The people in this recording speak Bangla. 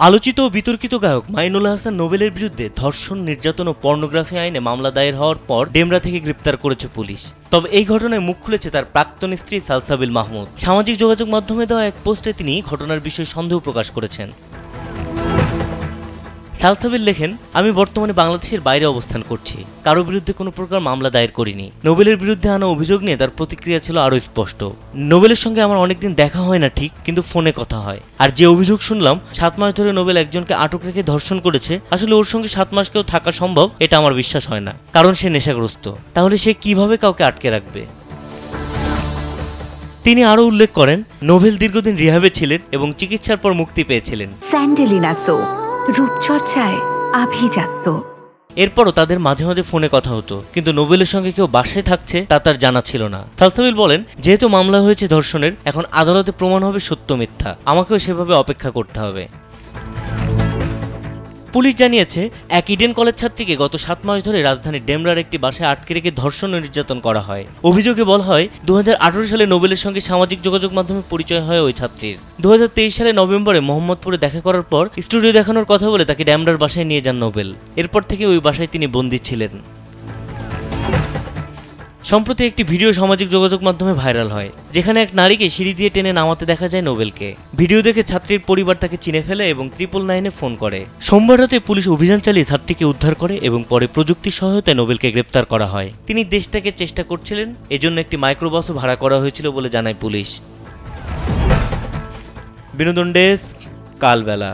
আলোচিত ও বিতর্কিত গায়ক মাইনুল হাসান নোবেলের বিরুদ্ধে ধর্ষণ, নির্যাতন ও পর্নোগ্রাফি আইনে মামলা দায়ের হওয়ার পর ডেমরা থেকে গ্রেপ্তার করেছে পুলিশ। তবে এই ঘটনায় মুখ খুলেছে তার প্রাক্তন স্ত্রী সালসাবিল মাহমুদ। সামাজিক যোগাযোগ মাধ্যমে দেওয়া এক পোস্টে তিনি ঘটনার বিষয়ে সন্দেহ প্রকাশ করেছেন। সালসাবিল লেখেন, আমি বর্তমানে বাংলাদেশের বাইরে অবস্থান করছি, কারো বিরুদ্ধে কোনো প্রকার মামলা দায়ের করিনি। নোবেলের বিরুদ্ধে আনা অভিযোগ নিয়ে তার প্রতিক্রিয়া ছিল আরও স্পষ্ট। নোবেলের সঙ্গে আমার অনেকদিন দেখা হয় না ঠিক, কিন্তু ফোনে কথা হয়। আর যে অভিযোগ শুনলাম 7 মাস ধরে নোবেল একজনকে আটক রেখে ধর্ষণ করেছে, আসলে ওর সঙ্গে 7 মাসকেও থাকা সম্ভব এটা আমার বিশ্বাস হয় না, কারণ সে নেশাগ্রস্ত। তাহলে সে কিভাবে কাউকে আটকে রাখবে? তিনি আরও উল্লেখ করেন, নোবেল দীর্ঘদিন রিহ্যাবে ছিলেন এবং চিকিৎসার পর মুক্তি পেয়েছিলেন। স্যান্ডেলিনা সো রূপচর্চায় আভিজাত্য। এরপরও তাদের মাঝে মাঝে ফোনে কথা হতো, কিন্তু নোবেলের সঙ্গে কেউ বাসায় থাকছে তা তার জানা ছিল না। সালসাবিল বলেন, যেহেতু মামলা হয়েছে ধর্ষণের, এখন আদালতে প্রমাণ হবে সত্য মিথ্যা, আমাকেও সেভাবে অপেক্ষা করতে হবে। পুলিশ জানিয়েছে, এক ইডেন কলেজ ছাত্রীকে গত 7 মাস ধরে রাজধানীর ডেমরার একটি বাসায় আটকে রেখে ধর্ষণ ও নির্যাতন করা হয়। অভিযোগে বলা হয় 2018 সালে নোবেলের সঙ্গে সামাজিক যোগাযোগ মাধ্যমে পরিচয় হয় ওই ছাত্রীর। 2023 সালে নভেম্বরে মোহাম্মদপুরে দেখা করার পর স্টুডিও দেখানোর কথা বলে তাকে ডেমরার বাসায় নিয়ে যান নোবেল। এরপর থেকে ওই বাসায় তিনি বন্দী ছিলেন। সম্প্রতি একটি ভিডিও সামাজিক যোগাযোগ মাধ্যমে ভাইরাল হয়, যেখানে এক নারীকে সিঁড়ি দিয়ে টেনে নামাতে দেখা যায় নোবেলকে। ভিডিও দেখে ছাত্রীর পরিবার তাকে চিনে ফেলে এবং 999-এ ফোন করে। সোমবার রাতে পুলিশ অভিযান চালিয়ে ছাত্রীকে উদ্ধার করে এবং পরে প্রযুক্তির সহায়তায় নোবেলকে গ্রেপ্তার করা হয়। তিনি দেশ থেকে চেষ্টা করছিলেন, এজন্য একটি মাইক্রোবাসও ভাড়া করা হয়েছিল বলে জানায় পুলিশ। বিনোদন ডেস্ক, কালবেলা।